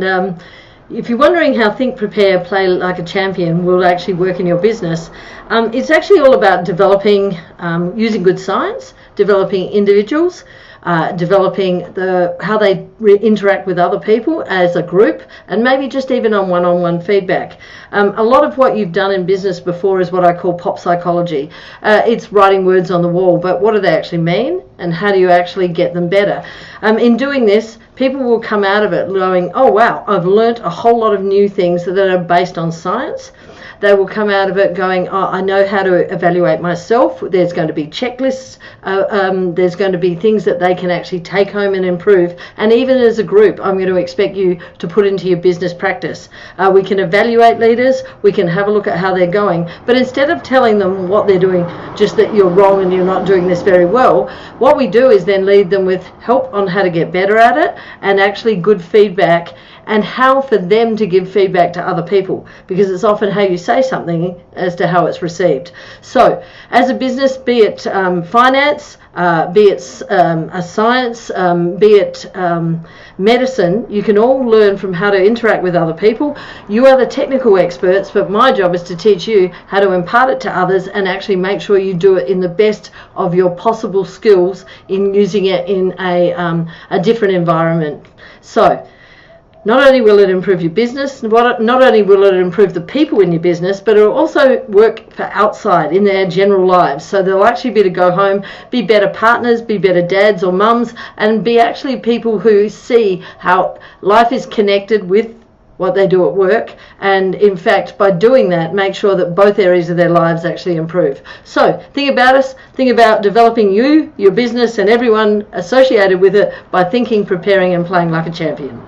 And if you're wondering how Think, Prepare, Play Like a Champion will actually work in your business, it's actually all about developing, using good science, developing individuals, developing how they interact with other people as a group, and maybe just even on one-on-one feedback. A lot of what you've done in business before is what I call pop psychology. It's writing words on the wall, but what do they actually mean, and how do you actually get them better? In doing this, people will come out of it going, oh wow, I've learnt a whole lot of new things that are based on science. They will come out of it going, oh, I know how to evaluate myself. There's going to be checklists. There's going to be things that they can actually take home and improve. And even as a group, I'm going to expect you to put into your business practice. We can evaluate leaders. We can have a look at how they're going. But instead of telling them what they're doing, just that you're wrong and you're not doing this very well, what we do is then lead them with help on how to get better at it, and actually good feedback, and how for them to give feedback to other people, because it's often how you say something as to how it's received. So as a business, be it finance, be it a science, be it medicine, you can all learn from how to interact with other people. You are the technical experts, but my job is to teach you how to impart it to others and actually make sure you do it in the best of your possible skills in using it in a different environment. So not only will it improve your business, not only will it improve the people in your business, but it will also work for outside in their general lives. So they'll actually be to go home, be better partners, be better dads or mums, and be actually people who see how life is connected with what they do at work, and in fact by doing that make sure that both areas of their lives actually improve. So think about us, think about developing you, your business and everyone associated with it by thinking, preparing and playing like a champion.